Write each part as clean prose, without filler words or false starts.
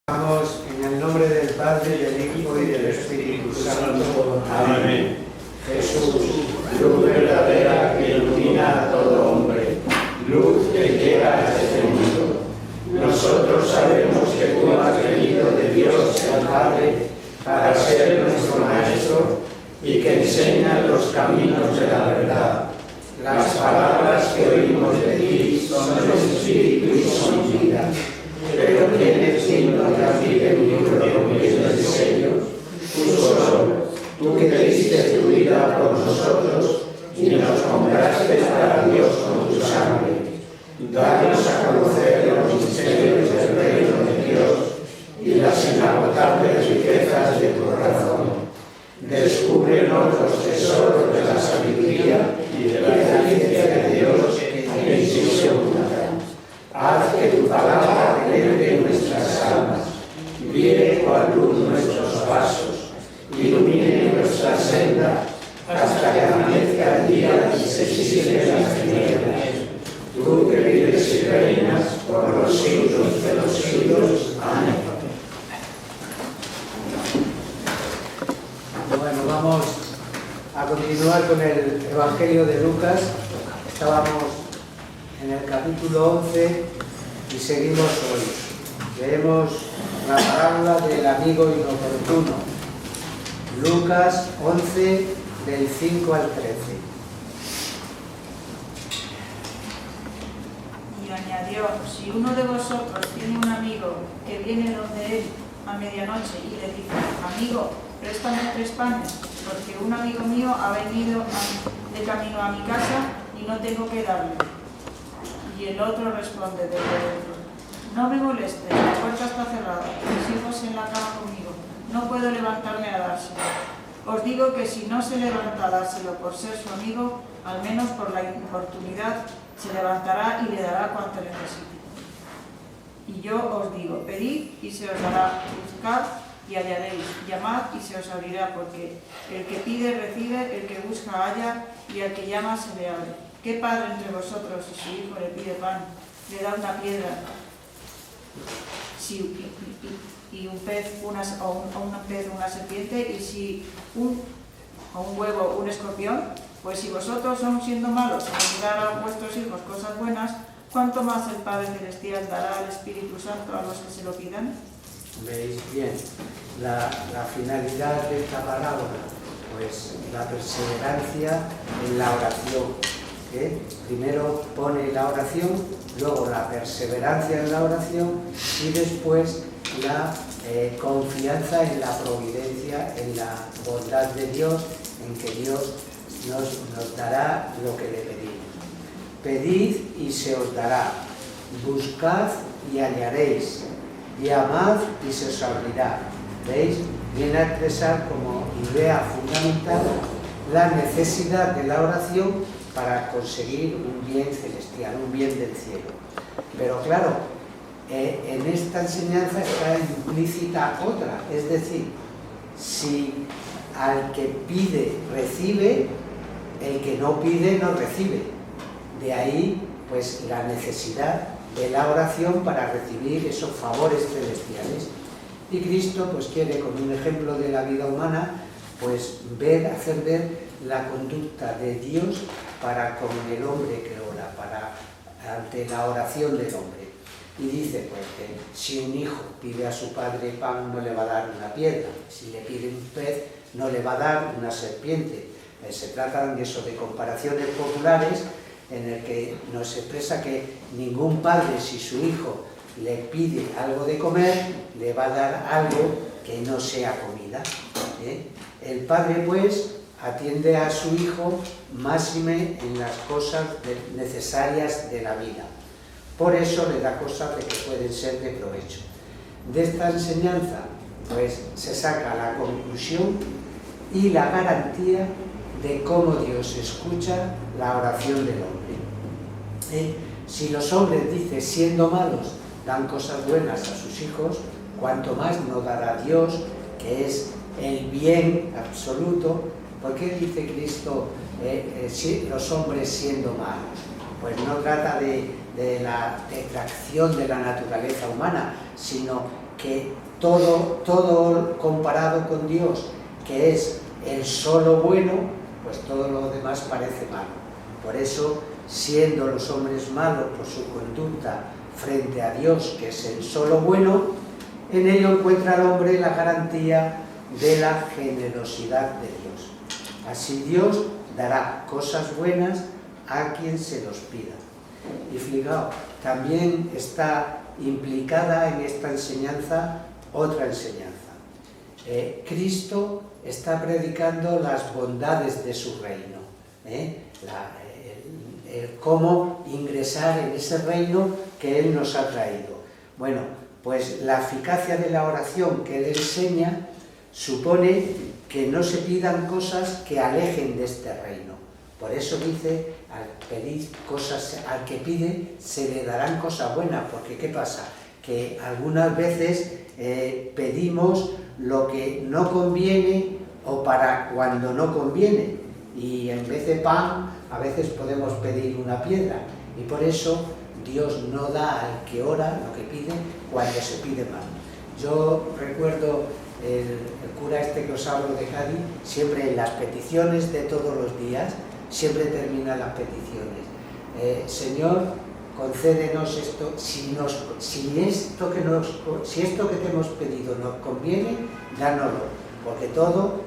Vamos en el nombre del Padre, del Hijo y del Espíritu Santo. Amén. Jesús, luz verdadera que ilumina a todo hombre, luz que llega a este mundo. Nosotros sabemos que tú has venido de Dios el Padre para ser nuestro Maestro y que enseña los caminos de la verdad. Las palabras que oímos de ti son el Espíritu y son vida. Pero ¿quién es digno de abrir el libro con el sello? Tú solo, tú que diste tu vida por nosotros y nos compraste para Dios con tu sangre. Danos a conocer los misterios del reino de Dios y las inagotables riquezas de tu corazón. Descúbrenos los tesoros de la sabiduría y de la ciencia de Dios en ti se ocultan. Haz que tu palabra eleve nuestras almas, guíe cual luz nuestros pasos, ilumine nuestra senda hasta que amanezca el día y se disipen las tinieblas. Tú que vives y reinas por los siglos de los siglos. Amén. Bueno, vamos a continuar con el Evangelio de Lucas. Estábamos en el capítulo 11 y seguimos hoy. Leemos la parábola del amigo inoportuno. Lucas 11, del 5 al 13. Y añadió: si uno de vosotros tiene un amigo que viene donde él a medianoche y le dice: amigo, préstame 3 panes, porque un amigo mío ha venido de camino a mi casa y no tengo que darle. Y el otro responde desde dentro: no me molestes, la puerta está cerrada, mis hijos en la cama conmigo, no puedo levantarme a dárselo. Os digo que si no se levanta a dárselo por ser su amigo, al menos por la importunidad, se levantará y le dará cuanto necesite. Y yo os digo: pedid y se os dará, buscad y hallaréis, llamad y se os abrirá, porque el que pide recibe, el que busca halla, y al que llama se le abre. ¿Qué padre entre vosotros, si su hijo le pide pan, le da una piedra y un pez una serpiente, y si un huevo un escorpión? Pues si vosotros, aun siendo malos, sabéis dar a vuestros hijos cosas buenas, ¿cuánto más el Padre Celestial dará al Espíritu Santo a los que se lo pidan? ¿Veis bien la finalidad de esta parábola? Pues la perseverancia en la oración. Primero pone la oración, luego la perseverancia en la oración y después la confianza en la providencia, en la bondad de Dios, en que Dios nos dará lo que le pedimos. Pedid y se os dará, buscad y hallaréis, llamad y se os abrirá. ¿Veis? Viene a expresar como idea fundamental la necesidad de la oración para conseguir un bien celestial, un bien del cielo. Pero claro, en esta enseñanza está implícita otra, es decir, si al que pide recibe, el que no pide no recibe. De ahí pues la necesidad de la oración para recibir esos favores celestiales. Y Cristo pues quiere, con un ejemplo de la vida humana, pues hacer ver la conducta de Dios para con el hombre que ora, ante la oración del hombre. Y dice pues que si un hijo pide a su padre pan, no le va a dar una piedra; si le pide un pez, no le va a dar una serpiente. Se trata de eso, de comparaciones populares en el que nos expresa que ningún padre, si su hijo le pide algo de comer, le va a dar algo que no sea comida. El padre pues atiende a su hijo máxime en las cosas necesarias de la vida. Por eso le da cosas de que pueden ser de provecho. De esta enseñanza pues se saca la conclusión y la garantía de cómo Dios escucha la oración del hombre. Si los hombres, dice, siendo malos, dan cosas buenas a sus hijos, cuanto más no dará Dios, que es el bien absoluto. ¿Por qué dice Cristo los hombres siendo malos? Pues no trata de la detracción de la naturaleza humana, sino que todo comparado con Dios, que es el solo bueno, pues todo lo demás parece malo. Por eso, siendo los hombres malos por su conducta frente a Dios, que es el solo bueno, en ello encuentra el hombre la garantía de la generosidad de Dios. Así Dios dará cosas buenas a quien se los pida. Y fijaos, también está implicada en esta enseñanza otra enseñanza. Cristo está predicando las bondades de su reino, cómo ingresar en ese reino que Él nos ha traído. Bueno, pues la eficacia de la oración que Él enseña supone que no se pidan cosas que alejen de este reino. Por eso dice, al que pide se le darán cosas buenas, porque ¿qué pasa? Que algunas veces pedimos lo que no conviene o para cuando no conviene, y en vez de pan a veces podemos pedir una piedra, y por eso Dios no da al que ora lo que pide cuando se pide mal. Yo recuerdo el cura este que os hablo de Cádiz, siempre en las peticiones de todos los días, siempre termina las peticiones. Señor, concédenos esto, si esto que te hemos pedido nos conviene, dánoslo, porque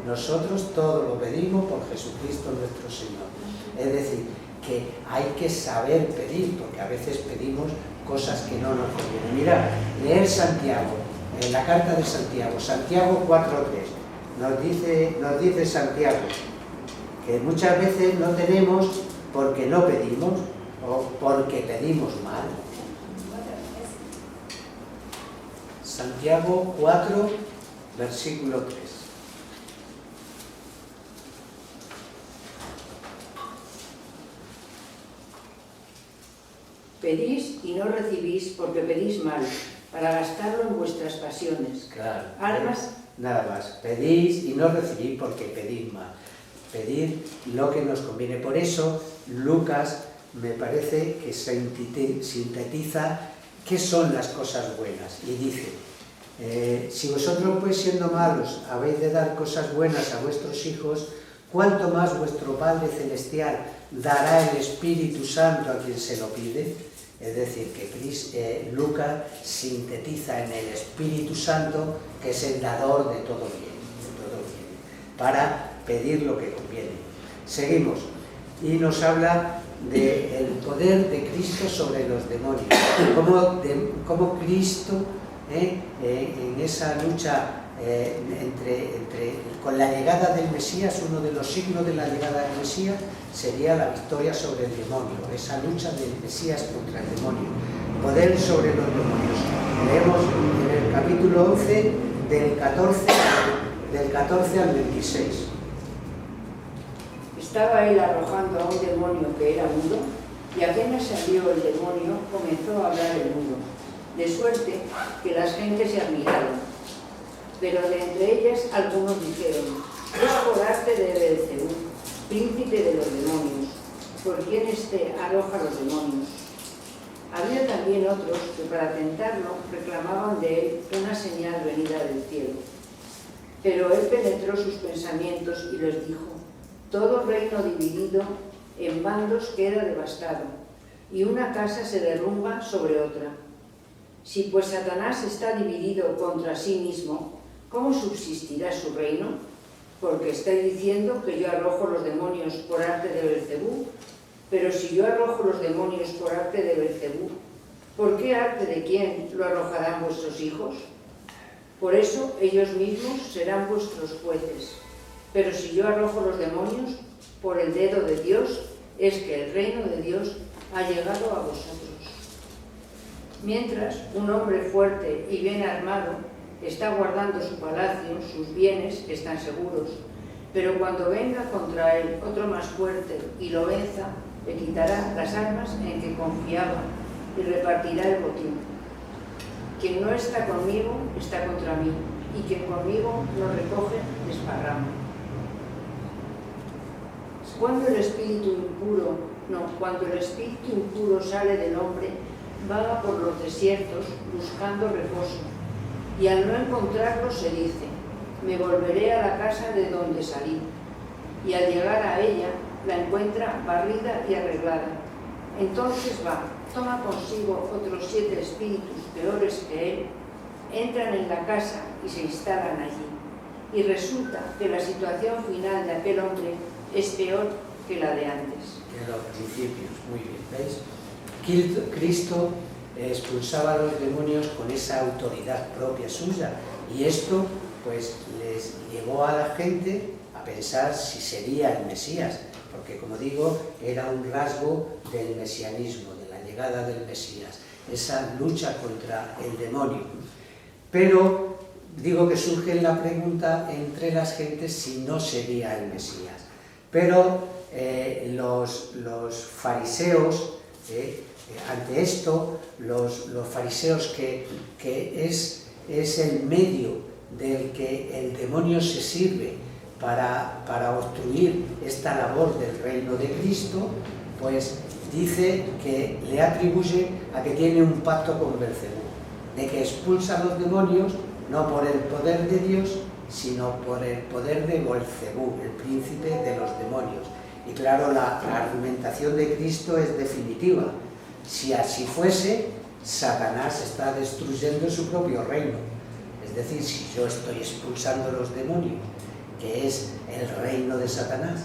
nosotros todo lo pedimos por Jesucristo nuestro Señor. Es decir, que hay que saber pedir, porque a veces pedimos cosas que no nos convienen. Mira, leer Santiago, en la carta de Santiago, Santiago 4:3, nos dice Santiago que muchas veces no tenemos porque no pedimos o porque pedimos mal. Santiago 4, versículo 3. Pedís y no recibís porque pedís mal, para gastarlo en vuestras pasiones. Claro. Almas. Nada más. Pedís y no recibís porque pedís mal. Pedir lo que nos conviene. Por eso, Lucas me parece que sintetiza qué son las cosas buenas. Y dice, si vosotros pues siendo malos habéis de dar cosas buenas a vuestros hijos, ¿cuánto más vuestro Padre Celestial dará el Espíritu Santo a quien se lo pide? Es decir, que Lucas sintetiza en el Espíritu Santo, que es el dador de todo bien, para pedir lo que conviene. Seguimos, y nos habla del poder de Cristo sobre los demonios, cómo Cristo, en esa lucha con la llegada del Mesías, uno de los signos de la llegada del Mesías sería la victoria sobre el demonio, esa lucha del Mesías contra el demonio, poder sobre los demonios. Leemos en el capítulo 11, del 14 al 26. Estaba él arrojando a un demonio que era mudo, y apenas salió el demonio, comenzó a hablar el mudo, de suerte que las gentes se admiraron. Pero de entre ellas algunos dijeron, es por arte de Beelzebú, príncipe de los demonios, por quien éste arroja los demonios. Había también otros que para tentarlo reclamaban de él una señal venida del cielo. Pero él penetró sus pensamientos y les dijo, todo reino dividido en bandos queda devastado, y una casa se derrumba sobre otra. Si pues Satanás está dividido contra sí mismo, ¿cómo subsistirá su reino? Porque estáis diciendo que yo arrojo los demonios por arte de Beelzebú. Pero si yo arrojo los demonios por arte de Beelzebú, ¿por qué arte de quién lo arrojarán vuestros hijos? Por eso ellos mismos serán vuestros jueces. Pero si yo arrojo los demonios por el dedo de Dios, es que el reino de Dios ha llegado a vosotros. Mientras un hombre fuerte y bien armado está guardando su palacio, sus bienes están seguros, pero cuando venga contra él otro más fuerte y lo venza, le quitará las armas en que confiaba y repartirá el botín. Quien no está conmigo está contra mí, y quien conmigo no recoge, desparrama. Cuando el espíritu impuro sale del hombre, vaga por los desiertos buscando reposo, y al no encontrarlo se dice: me volveré a la casa de donde salí. Y al llegar a ella, la encuentra barrida y arreglada. Entonces va, toma consigo otros 7 espíritus peores que él, entran en la casa y se instalan allí. Y resulta que la situación final de aquel hombre es peor que la de antes. Que los principios, muy bien, ¿veis? Cristo expulsaba a los demonios con esa autoridad propia suya, y esto pues les llevó a la gente a pensar si sería el Mesías, porque como digo, era un rasgo del mesianismo, de la llegada del Mesías, esa lucha contra el demonio. Pero digo que surge la pregunta entre las gentes si no sería el Mesías. Pero los fariseos, ante esto, los fariseos que es el medio del que el demonio se sirve para obstruir esta labor del reino de Cristo, pues dice que le atribuye a que tiene un pacto con Belcebú, de que expulsa a los demonios no por el poder de Dios, sino por el poder de Belcebú, el príncipe de los demonios. Y claro, la argumentación de Cristo es definitiva. Si así fuese, Satanás está destruyendo su propio reino. Es decir, si yo estoy expulsando a los demonios, que es el reino de Satanás,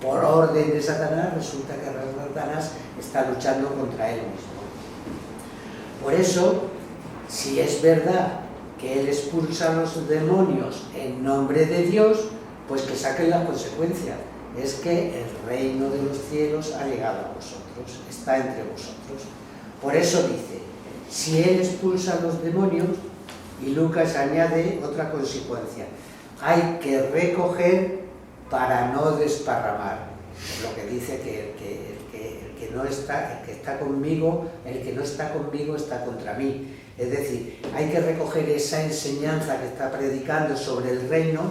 por orden de Satanás, resulta que Satanás está luchando contra él mismo. Por eso, si es verdad que él expulsa a los demonios en nombre de Dios, pues que saquen las consecuencias. Es que el reino de los cielos ha llegado a vosotros, está entre vosotros. Por eso dice, si él expulsa a los demonios, y Lucas añade otra consecuencia: hay que recoger para no desparramar. Lo que dice que el que está conmigo está contra mí. Es decir, hay que recoger esa enseñanza que está predicando sobre el reino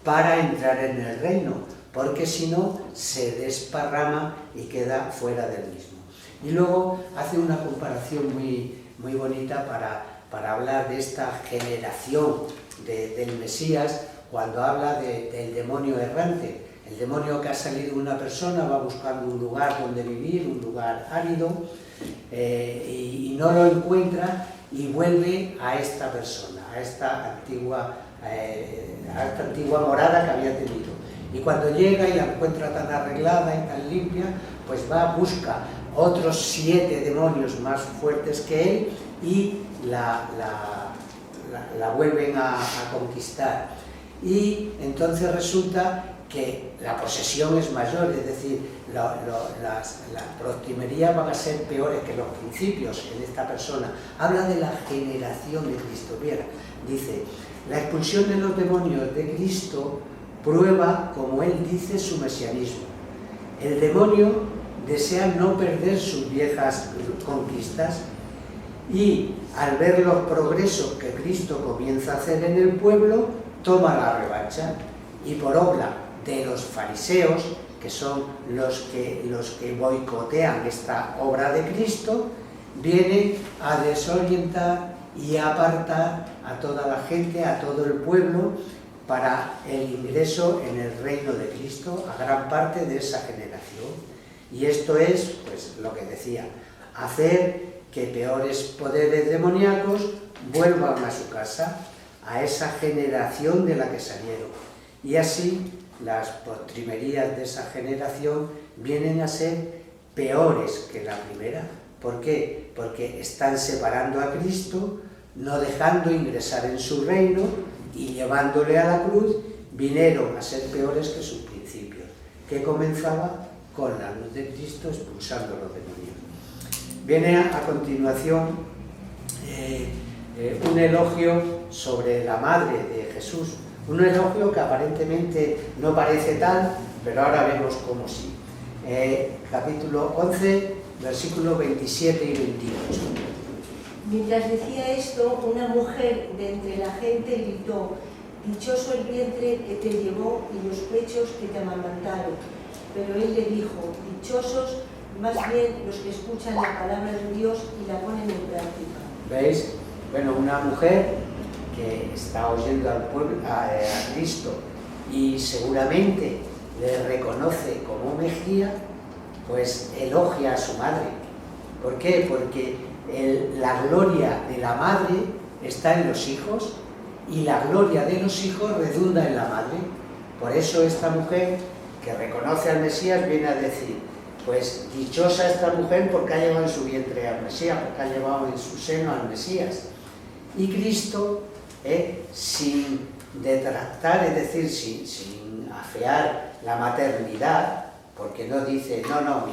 para entrar en el reino, porque si no se desparrama y queda fuera del mismo. Y luego hace una comparación muy bonita para hablar de esta generación del Mesías, cuando habla del demonio errante. El demonio que ha salido de una persona va buscando un lugar donde vivir, un lugar árido, y no lo encuentra y vuelve a esta persona, a esta antigua morada que había tenido. Y cuando llega y la encuentra tan arreglada y tan limpia, pues va, busca otros 7 demonios más fuertes que él y la vuelven a conquistar. Y entonces resulta que la posesión es mayor, es decir, las postrimerías van a ser peores que los principios en esta persona. Habla de la generación de Cristo. Mira, dice, la expulsión de los demonios de Cristo prueba, como él dice, su mesianismo. El demonio desea no perder sus viejas conquistas y al ver los progresos que Cristo comienza a hacer en el pueblo, toma la revancha y por obra de los fariseos, que son los que boicotean esta obra de Cristo, viene a desorientar y a apartar a toda la gente, a todo el pueblo, para el ingreso en el reino de Cristo a gran parte de esa generación. Y esto es, pues, lo que decía, hacer que peores poderes demoníacos vuelvan a su casa, a esa generación de la que salieron. Y así las postrimerías de esa generación vienen a ser peores que la primera. ¿Por qué? Porque están separando a Cristo, no dejando ingresar en su reino y llevándole a la cruz, vinieron a ser peores que sus principios, que comenzaba con la luz de Cristo expulsando a los demonios. Viene a continuación un elogio sobre la madre de Jesús, un elogio que aparentemente no parece tal, pero ahora vemos cómo sí. Capítulo 11, versículos 27 y 28. Mientras decía esto, una mujer de entre la gente gritó: dichoso el vientre que te llevó y los pechos que te amamantaron. Pero él le dijo: dichosos más bien los que escuchan la palabra de Dios y la ponen en práctica. ¿Veis? Bueno, una mujer que está oyendo al pueblo, a Cristo, y seguramente le reconoce como Mejía, pues elogia a su madre. ¿Por qué? Porque la gloria de la madre está en los hijos y la gloria de los hijos redunda en la madre. Por eso esta mujer que reconoce al Mesías viene a decir, pues dichosa esta mujer porque ha llevado en su vientre al Mesías, porque ha llevado en su seno al Mesías. Y Cristo, sin detractar, es decir, sin afear la maternidad, porque no dice, no,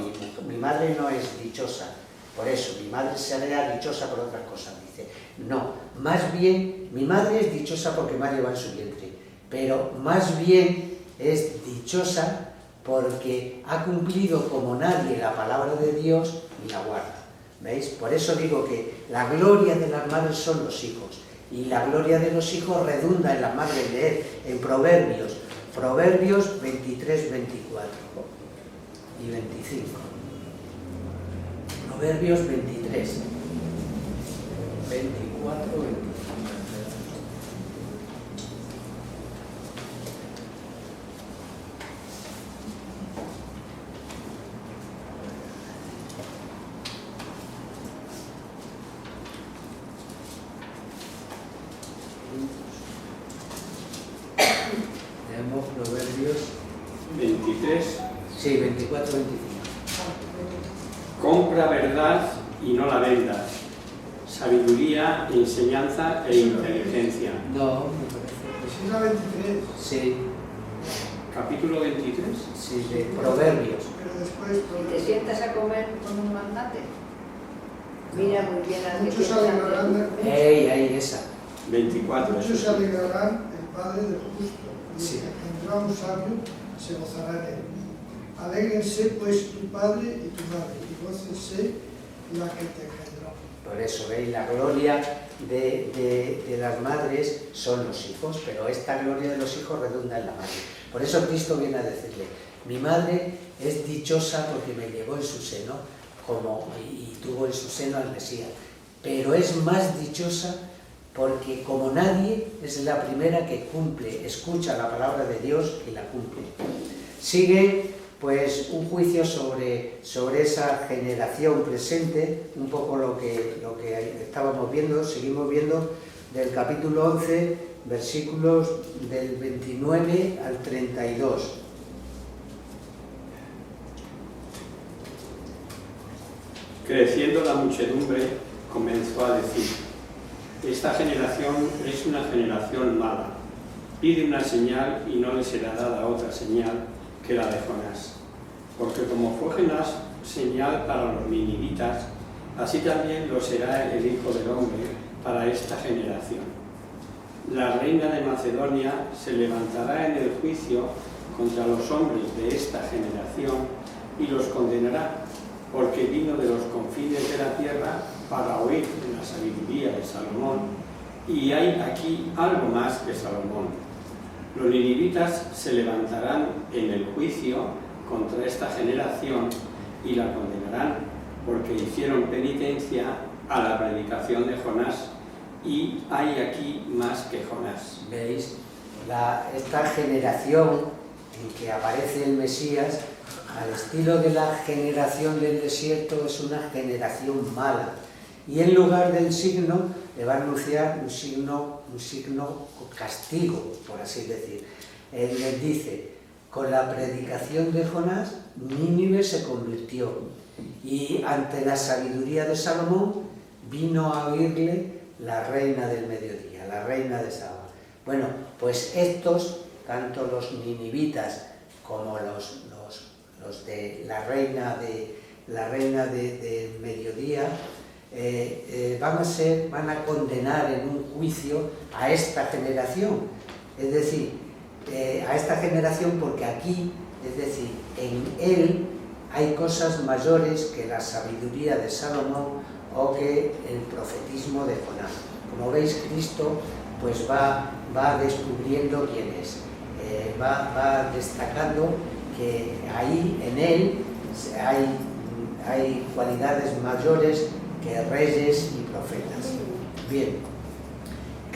mi madre no es dichosa, por eso, mi madre sería dichosa por otras cosas, dice, no, más bien, mi madre es dichosa porque me ha llevado en su vientre, pero más bien es dichosa porque ha cumplido como nadie la palabra de Dios y la guarda. ¿Veis? Por eso digo que la gloria de las madres son los hijos, y la gloria de los hijos redunda en las madres de él, en Proverbios 23, 24 y 25. Proverbios 23, 24, 25. Leemos Proverbios 23. Sí, 24, 25. Compra verdad y no la vendas. Sabiduría, enseñanza e inteligencia. No, me parece. Es la 23, Sí, Capítulo 23. sí, de Proverbios. pero después Si te sientas a comer con un magnate, mira muy bien al que muchos se piensa alegrarán de del tu- justo. Ahí, esa. 24. Muchos se alegrarán el Padre del justo, y Sí. el que engendró a un sabio se gozará en él. Alégrense pues tu padre y tu madre, y gócense la que te engendró. Por eso, ¿veis? La gloria de las madres son los hijos, pero esta gloria de los hijos redunda en la madre. Por eso Cristo viene a decirle, mi madre es dichosa porque me llevó en su seno y tuvo en su seno al Mesías, pero es más dichosa porque como nadie es la primera que cumple, escucha la palabra de Dios y la cumple. Sigue pues un juicio sobre esa generación presente, un poco lo que estábamos viendo, seguimos viendo del capítulo 11, versículos del 29 al 32. Creciendo la muchedumbre, comenzó a decir, esta generación es una generación mala. Pide una señal y no le será dada otra señal que la de Jonás. Porque como fue Jonás señal para los ninivitas, así también lo será el Hijo del Hombre para esta generación. La reina de Macedonia se levantará en el juicio contra los hombres de esta generación y los condenará, porque vino de los confines de la tierra para oír la sabiduría de Salomón, y hay aquí algo más que Salomón. Los ninivitas se levantarán en el juicio contra esta generación y la condenarán, porque hicieron penitencia a la predicación de Jonás, y hay aquí más que Jonás. ¿Veis? Esta generación en que aparece el Mesías, al estilo de la generación del desierto, es una generación mala. Y en lugar del signo, le va a anunciar un signo castigo, por así decir. Él les dice, con la predicación de Jonás, Nínive se convirtió. Y ante la sabiduría de Salomón, vino a oírle la reina del mediodía, la reina de Saba. Bueno, pues estos, tanto los ninivitas como los de la reina del mediodía, van a condenar en un juicio a esta generación. Es decir, a esta generación porque aquí, es decir, en él hay cosas mayores que la sabiduría de Salomón o que el profetismo de Jonás. Como veis, Cristo pues va descubriendo quién es, va destacando que ahí en él hay cualidades mayores que reyes y profetas. Bien,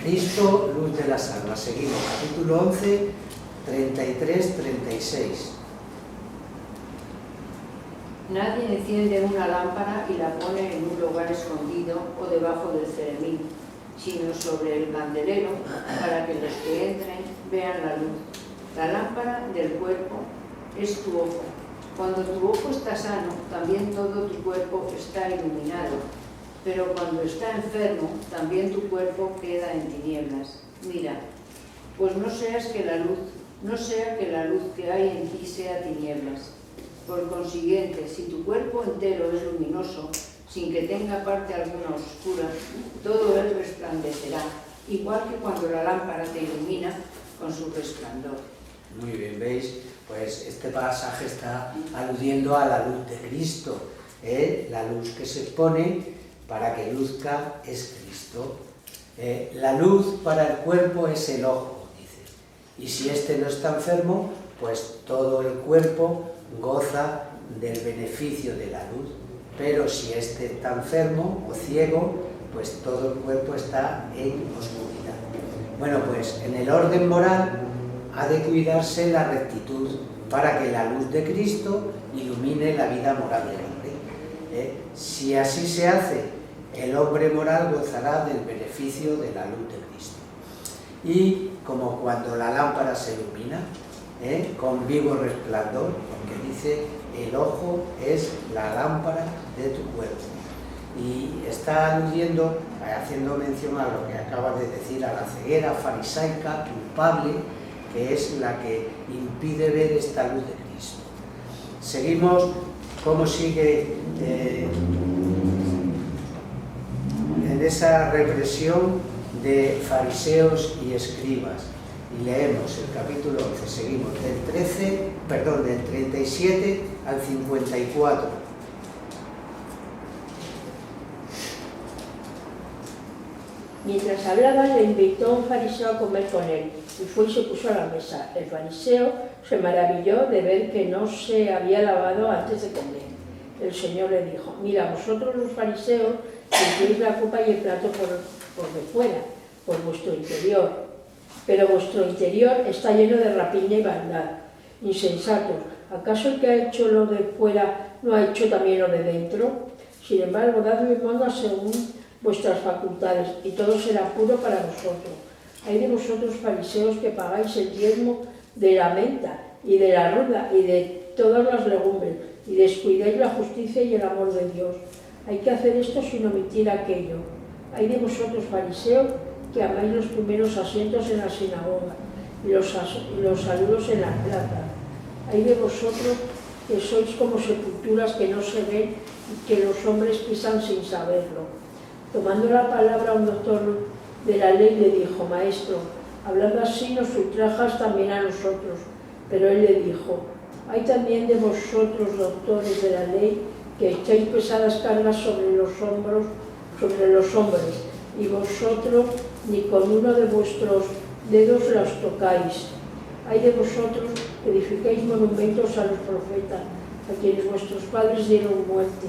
Cristo, luz de las almas. Seguimos, capítulo 11, 33-36. Nadie enciende una lámpara y la pone en un lugar escondido o debajo del ceremil, sino sobre el candelero, para que los que entren vean la luz. La lámpara del cuerpo es tu ojo. Cuando tu ojo está sano, también todo tu cuerpo está iluminado. Pero cuando está enfermo, también tu cuerpo queda en tinieblas. Mira, pues no sea que la luz que hay en ti sea tinieblas. Por consiguiente, si tu cuerpo entero es luminoso, sin que tenga parte alguna oscura, todo él resplandecerá, igual que cuando la lámpara te ilumina con su resplandor. Muy bien, ¿veis? Pues este pasaje está aludiendo a la luz de Cristo, la luz que se pone para que luzca es Cristo. La luz para el cuerpo es el ojo, dice. Y si este no está enfermo, pues todo el cuerpo goza del beneficio de la luz. Pero si este está enfermo o ciego, pues todo el cuerpo está en oscuridad. Bueno, pues en el orden moral ha de cuidarse la rectitud para que la luz de Cristo ilumine la vida moral del hombre. Si así se hace, el hombre moral gozará del beneficio de la luz de Cristo. Y como cuando la lámpara se ilumina, con vivo resplandor, porque dice, el ojo es la lámpara de tu cuerpo. Y está aludiendo, haciendo mención a lo que acaba de decir, a la ceguera farisaica culpable, que es la que impide ver esta luz de Cristo. Seguimos, cómo sigue en esa represión de fariseos y escribas. Y leemos el capítulo 11, seguimos del 37 al 54. Mientras hablaba, le invitó un fariseo a comer con él, y fue y se puso a la mesa. El fariseo se maravilló de ver que no se había lavado antes de comer. El Señor le dijo, mira, vosotros los fariseos limpiáis la copa y el plato por de fuera, por vuestro interior, pero vuestro interior está lleno de rapiña y maldad. Insensatos, ¿acaso el que ha hecho lo de fuera no ha hecho también lo de dentro? Sin embargo, dad limosna según vuestras facultades, y todo será puro para vosotros. Hay de vosotros fariseos que pagáis el diezmo de la menta y de la ruda y de todas las legumbres, y descuidáis la justicia y el amor de Dios. Hay que hacer esto sin omitir aquello. Hay de vosotros fariseos que amáis los primeros asientos en la sinagoga y los saludos en la plaza. Hay de vosotros que sois como sepulturas que no se ven y que los hombres pisan sin saberlo. Tomando la palabra, un doctor de la ley le dijo, Maestro, hablando así nos ultrajas también a nosotros. Pero él le dijo, hay también de vosotros, doctores de la ley, que echáis pesadas cargas sobre los hombres, y vosotros ni con uno de vuestros dedos las tocáis. Hay de vosotros que edificáis monumentos a los profetas, a quienes vuestros padres dieron muerte.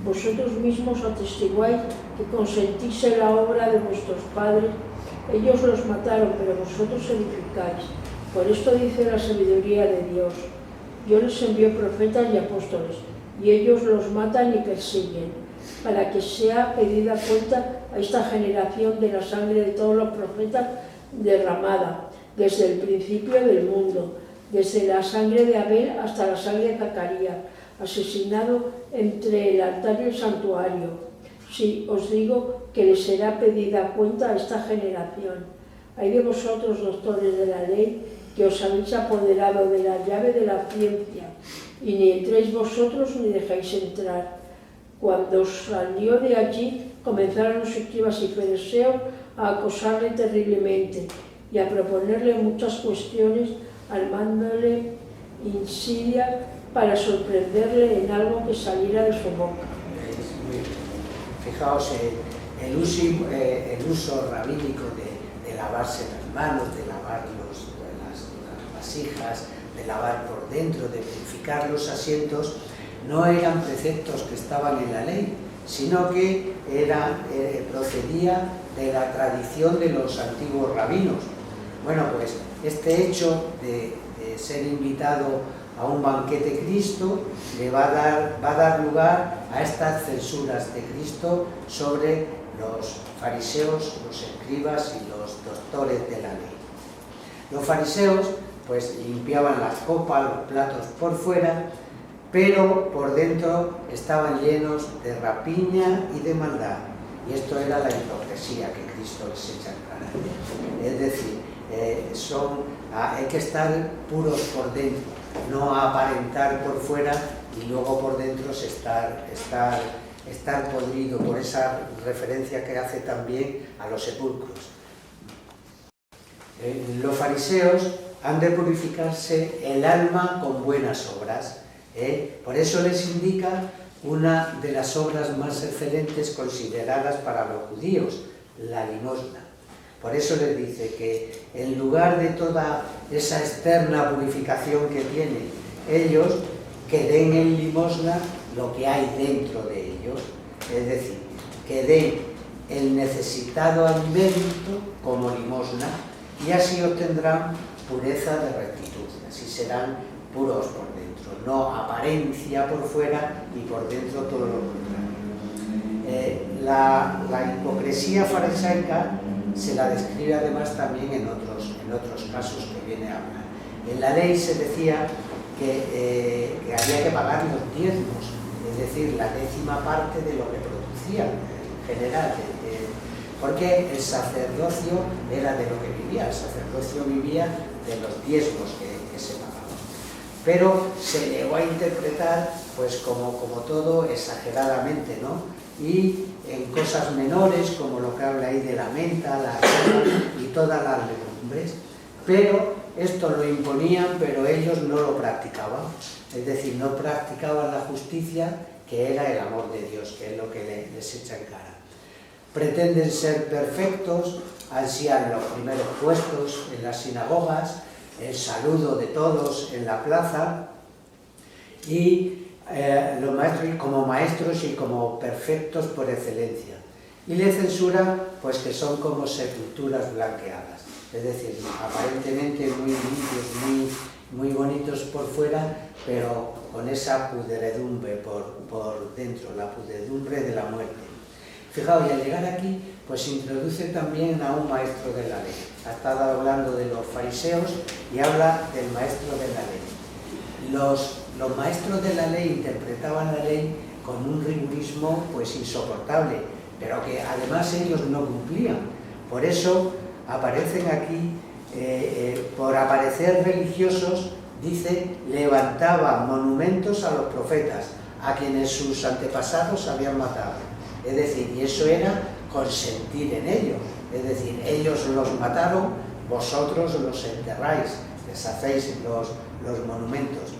Vosotros mismos atestiguáis que consentís en la obra de vuestros padres. Ellos los mataron, pero vosotros edificáis. Por esto dice la sabiduría de Dios. Yo les envío profetas y apóstoles, y ellos los matan y persiguen, para que sea pedida cuenta a esta generación de la sangre de todos los profetas derramada, desde el principio del mundo, desde la sangre de Abel hasta la sangre de Zacarías, asesinado entre el altar y el santuario. Sí, os digo que les será pedida cuenta a esta generación. Hay de vosotros, doctores de la ley, que os habéis apoderado de la llave de la ciencia, y ni entréis vosotros ni dejáis entrar. Cuando salió de allí, comenzaron los escribas y fariseos a acosarle terriblemente y a proponerle muchas cuestiones, armándole insidia para sorprenderle en algo que saliera de su boca. Fijaos, el uso rabínico de lavarse las manos, de lavar las vasijas, de lavar por dentro, de purificar los asientos, no eran preceptos que estaban en la ley, sino que procedía de la tradición de los antiguos rabinos. Bueno, pues este hecho de ser invitado a un banquete Cristo le va a dar lugar a estas censuras de Cristo sobre los fariseos, los escribas y los doctores de la ley. Los fariseos pues limpiaban las copas, los platos por fuera, pero por dentro estaban llenos de rapiña y de maldad. Y esto era la hipocresía que Cristo les echa en cara. Es decir, hay que estar puros por dentro, no aparentar por fuera y luego por dentro estar podrido, por esa referencia que hace también a los sepulcros. Los fariseos han de purificarse el alma con buenas obras. Por eso les indica una de las obras más excelentes consideradas para los judíos, la limosna. Por eso les dice que en lugar de toda esa externa purificación que tienen ellos, que den en limosna lo que hay dentro de ellos, es decir, que den el necesitado alimento como limosna y así obtendrán pureza de rectitud, así serán puros por dentro, no apariencia por fuera y por dentro todo lo contrario. La hipocresía farisaica se la describe además también en otros casos que viene a hablar. En la ley se decía que había que pagar los diezmos, es decir, la 10ª parte de lo que producían en general, porque el sacerdocio era de lo que vivía, el sacerdocio vivía de los diezmos que se pagaban. Pero se llegó a interpretar pues como todo exageradamente, ¿no? Y en cosas menores, como lo que habla ahí de la menta, la arroz y todas las legumbres, pero esto lo imponían, pero ellos no lo practicaban, es decir, no practicaban la justicia, que era el amor de Dios, que es lo que les echa en cara. Pretenden ser perfectos, ansían los primeros puestos en las sinagogas, el saludo de todos en la plaza, y los maestros como maestros y como perfectos por excelencia. Y le censura pues que son como sepulturas blanqueadas, es decir, aparentemente muy limpios, muy bonitos por fuera, pero con esa pudredumbre por dentro, la pudredumbre de la muerte. Fijaos, y al llegar aquí, pues introduce también a un maestro de la ley. Ha estado hablando de los fariseos y habla del maestro de la ley. Los maestros de la ley interpretaban la ley con un rigurismo pues insoportable, pero que además ellos no cumplían. Por eso aparecen aquí, por aparecer religiosos, dice, levantaban monumentos a los profetas, a quienes sus antepasados habían matado. Es decir, y eso era consentir en ello, es decir, ellos los mataron, vosotros los enterráis, les hacéis los monumentos.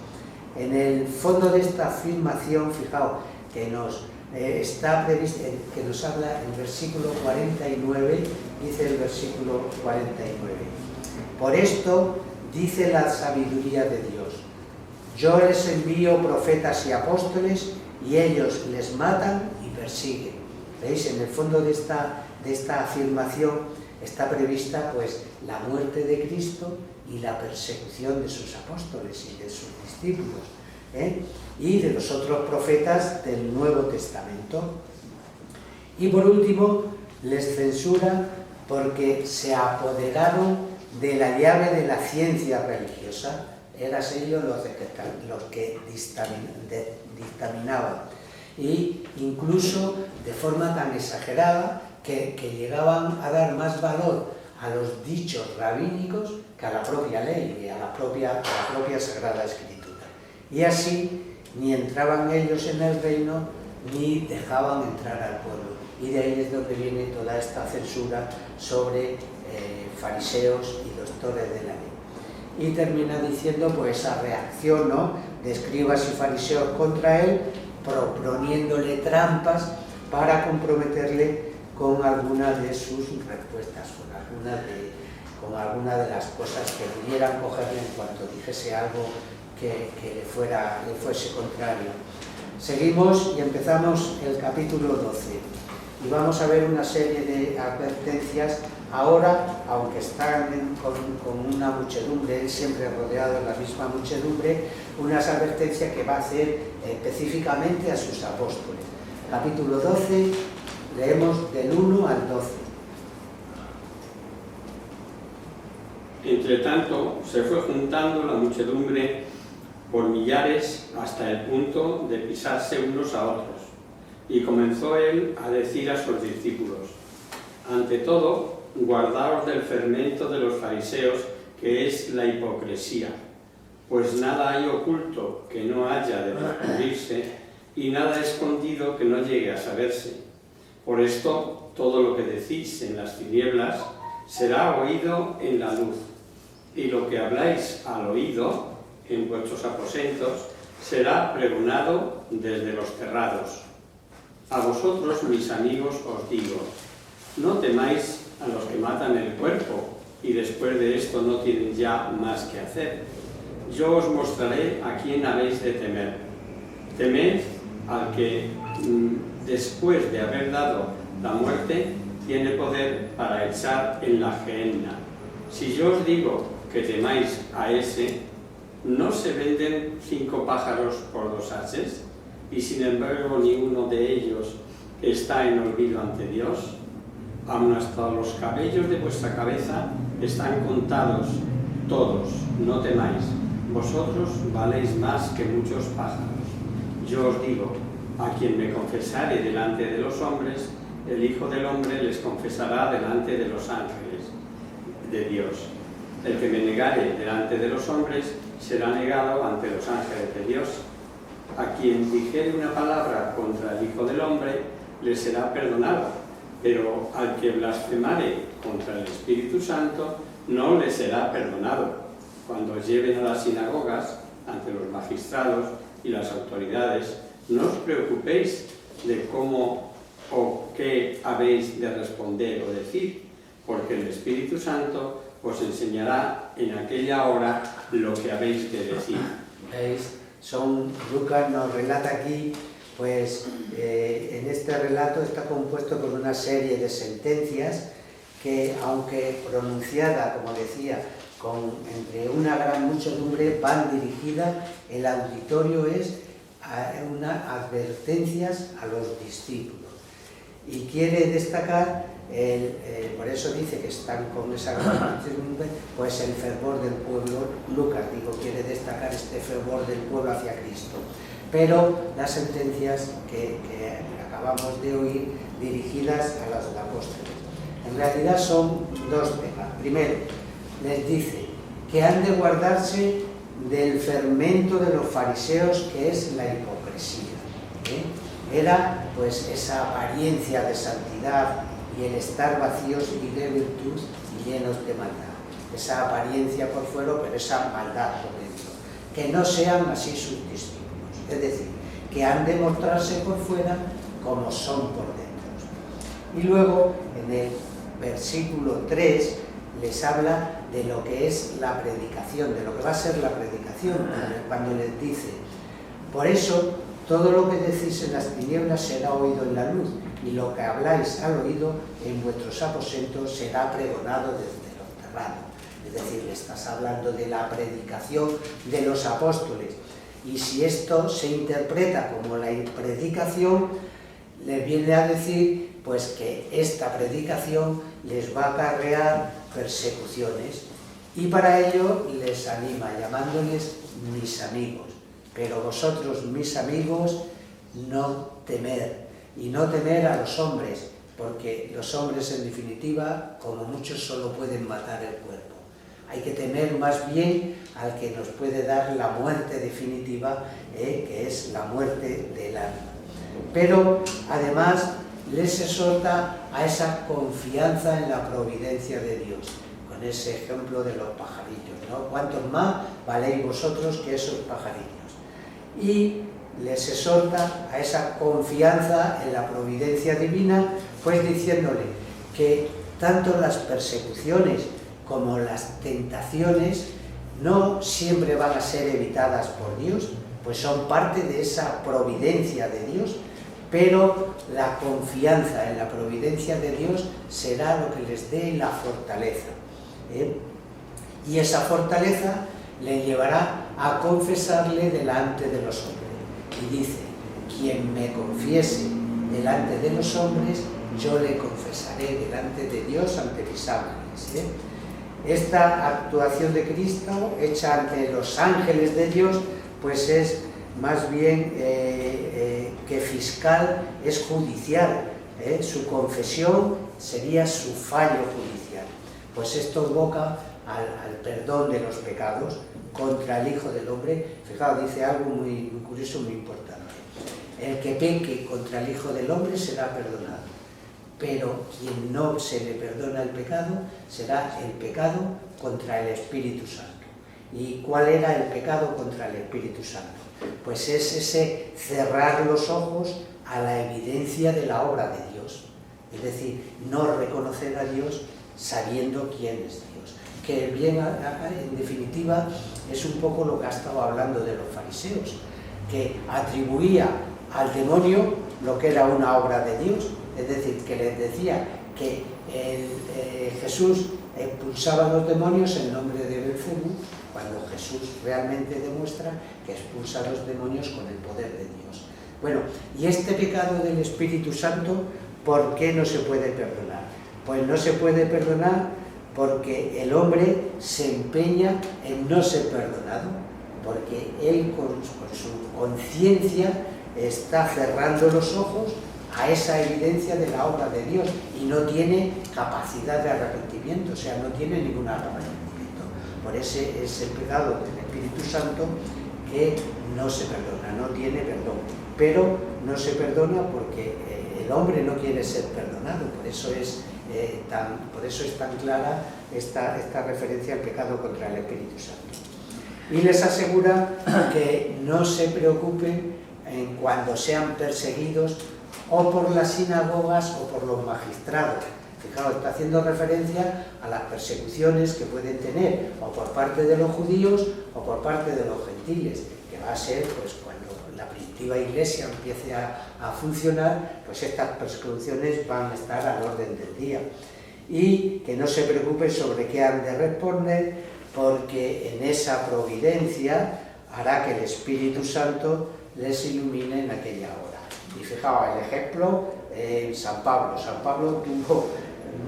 En el fondo de esta afirmación, fijaos, que nos está previsto, que nos habla el versículo 49, dice el versículo 49. Por esto dice la sabiduría de Dios, yo les envío profetas y apóstoles y ellos les matan y persiguen. ¿Veis? En el fondo de esta afirmación está prevista pues la muerte de Cristo y la persecución de sus apóstoles y de sus discípulos, y de los otros profetas del Nuevo Testamento. Y por último, les censura porque se apoderaron de la llave de la ciencia religiosa. Eran ellos los que dictaminaban, y incluso de forma tan exagerada que llegaban a dar más valor a los dichos rabínicos que a la propia ley y a la propia Sagrada Escritura. Y así ni entraban ellos en el reino ni dejaban entrar al pueblo. Y de ahí es donde viene toda esta censura sobre fariseos y doctores de la ley. Y termina diciendo pues esa reacción, ¿no?, de escribas y fariseos contra él, proponiéndole trampas para comprometerle con alguna de sus respuestas, con alguna de las cosas que pudieran cogerle en cuanto dijese algo que le fuese contrario. Seguimos y empezamos el capítulo 12. Y vamos a ver una serie de advertencias. Ahora, aunque están con una muchedumbre, él siempre rodeado de la misma muchedumbre, unas advertencias que va a hacer específicamente a sus apóstoles. Capítulo 12, leemos del 1 al 12. Entre tanto, se fue juntando la muchedumbre por millares hasta el punto de pisarse unos a otros. Y comenzó él a decir a sus discípulos: ante todo, guardaos del fermento de los fariseos, que es la hipocresía, pues nada hay oculto que no haya de descubrirse, y nada escondido que no llegue a saberse. Por esto, todo lo que decís en las tinieblas será oído en la luz, y lo que habláis al oído en vuestros aposentos será pregonado desde los terrados. A vosotros, mis amigos, os digo: no temáis a los que matan el cuerpo y después de esto no tienen ya más que hacer. Yo os mostraré a quién habéis de temer. Temed al que, después de haber dado la muerte, tiene poder para echar en la gehenna. Si yo os digo que temáis a ese, ¿no se venden 5 pájaros por 2 haches? Y sin embargo ni uno de ellos está en olvido ante Dios. Aun hasta los cabellos de vuestra cabeza están contados todos. No temáis, vosotros valéis más que muchos pájaros. Yo os digo, a quien me confesare delante de los hombres, el Hijo del Hombre les confesará delante de los ángeles de Dios. El que me negare delante de los hombres será negado ante los ángeles de Dios. A quien dijere una palabra contra el Hijo del Hombre, le será perdonado, pero al que blasfemare contra el Espíritu Santo, no le será perdonado. Cuando os lleven a las sinagogas, ante los magistrados y las autoridades, no os preocupéis de cómo o qué habéis de responder o decir, porque el Espíritu Santo os enseñará en aquella hora lo que habéis de decir. ¿Veis? Lucas nos relata aquí, pues en este relato está compuesto por una serie de sentencias que, aunque pronunciada, como decía, entre una gran muchedumbre, van dirigidas, el auditorio es a unas advertencias a los discípulos. Y quiere destacar, por eso dice que están con esa gran muchedumbre, pues el fervor del pueblo. Lucas, quiere destacar este fervor del pueblo hacia Cristo. Pero las sentencias que acabamos de oír dirigidas a los apóstoles, en realidad son 2 temas. Primero, les dice que han de guardarse del fermento de los fariseos, que es la hipocresía. Era pues esa apariencia de santidad y el estar vacíos y de virtud y llenos de maldad. Esa apariencia por fuera, pero esa maldad por dentro. Que no sean así sus discípulos. Es decir, que han de mostrarse por fuera como son por dentro. Y luego, en el versículo 3, les habla de lo que es la predicación, de lo que va a ser la predicación, cuando les dice: por eso, todo lo que decís en las tinieblas será oído en la luz, y lo que habláis al oído en vuestros aposentos será pregonado desde los terrados. Es decir, le estás hablando de la predicación de los apóstoles. Y si esto se interpreta como la predicación, les viene a decir pues que esta predicación les va a acarrear persecuciones. Y para ello les anima llamándoles mis amigos. Pero vosotros, mis amigos, no temer. Y no temer a los hombres, porque los hombres, en definitiva, como muchos, solo pueden matar el cuerpo. Hay que temer más bien al que nos puede dar la muerte definitiva, que es la muerte del alma. Pero, además, les exhorta a esa confianza en la providencia de Dios, con ese ejemplo de los pajarillos, ¿no? ¿Cuántos más valéis vosotros que esos pajarillos? Y les exhorta a esa confianza en la providencia divina, pues diciéndole que tanto las persecuciones como las tentaciones no siempre van a ser evitadas por Dios, pues son parte de esa providencia de Dios, pero la confianza en la providencia de Dios será lo que les dé la fortaleza, ¿eh? Y esa fortaleza le llevará a confesarle delante de los hombres. Y dice, quien me confiese delante de los hombres, yo le confesaré delante de Dios ante mis ángeles, ¿eh? Esta actuación de Cristo hecha ante los ángeles de Dios, pues es más bien que fiscal, es judicial, ¿eh? Su confesión sería su fallo judicial. Pues esto evoca al perdón de los pecados contra el Hijo del Hombre. Fijaos, dice algo muy curioso, muy importante. El que peque contra el Hijo del Hombre será perdonado, pero quien no se le perdona el pecado será el pecado contra el Espíritu Santo. ¿Y cuál era el pecado contra el Espíritu Santo? Pues es ese cerrar los ojos a la evidencia de la obra de Dios, es decir, no reconocer a Dios sabiendo quién es Dios. Que bien, en definitiva, es un poco lo que ha estado hablando de los fariseos, que atribuía al demonio lo que era una obra de Dios, es decir, que les decía que Jesús expulsaba a los demonios en nombre de Belcebú, cuando Jesús realmente demuestra que expulsa a los demonios con el poder de Dios. Bueno, y este pecado del Espíritu Santo, ¿por qué no se puede perdonar? Pues no se puede perdonar porque el hombre se empeña en no ser perdonado, porque él con su conciencia está cerrando los ojos a esa evidencia de la obra de Dios y no tiene capacidad de arrepentimiento, o sea, no tiene ningún arrepentimiento. Por ese es el pecado del Espíritu Santo que no se perdona, no tiene perdón. Pero no se perdona porque el hombre no quiere ser perdonado, por eso es tan clara esta referencia al pecado contra el Espíritu Santo. Y les asegura que no se preocupen cuando sean perseguidos o por las sinagogas o por los magistrados. Fijaos, está haciendo referencia a las persecuciones que pueden tener o por parte de los judíos o por parte de los gentiles, que va a ser pues cuando la primitiva iglesia empiece a funcionar, pues estas persecuciones van a estar al orden del día. Y que no se preocupen sobre qué han de responder, porque en esa providencia hará que el Espíritu Santo les ilumine en aquella hora. Y fijaos, el ejemplo en San Pablo. San Pablo tuvo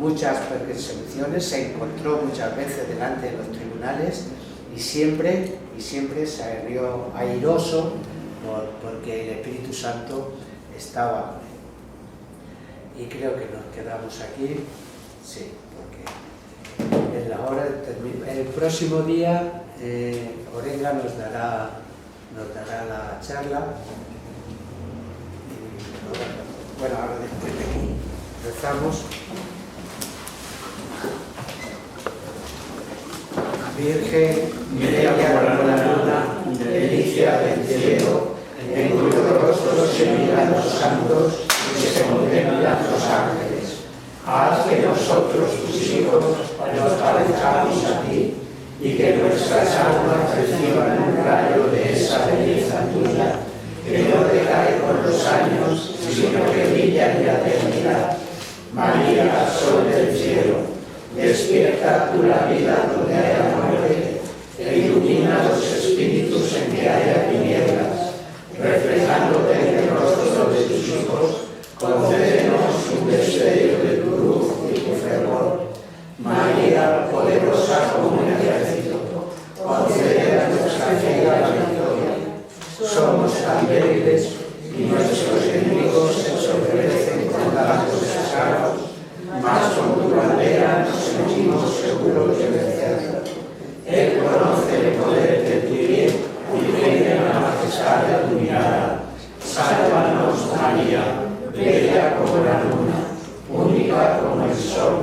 muchas persecuciones, se encontró muchas veces delante de los tribunales y siempre se rió airoso porque el Espíritu Santo estaba con él. Y creo que nos quedamos aquí, sí, porque en la hora de terminar. El próximo día Orenga nos dará la charla. Bueno, ahora después de aquí rezamos. Virgen, bella como la luna, delicia del cielo, en cuyo rostro se miran los santos y se contemplan los ángeles. Haz que nosotros, tus hijos, nos parezcamos a ti, y que nuestras almas reciban un rayo de esa belleza tuya, que no decae con los años, sino que brilla en la eternidad. María, sol del cielo, despierta tú la vida donde haya muerte, e ilumina los espíritus en que haya tinieblas. Reflejándote en el rostro de tus hijos, concédenos un destello de tu luz y tu fervor. María, poderosa como un ejército, concede a nuestra fe la victoria. Somos tan débiles y nuestros enemigos se ensombrecen con tantos descargos, mas con tu bandera nos sentimos seguros de vencer. Él conoce el poder de tu bien y viene la majestad de tu mirada. Sálvanos, María, bella como la luna, única como el sol,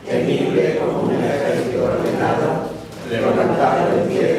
temible como un ejército ordenado, levantado en pie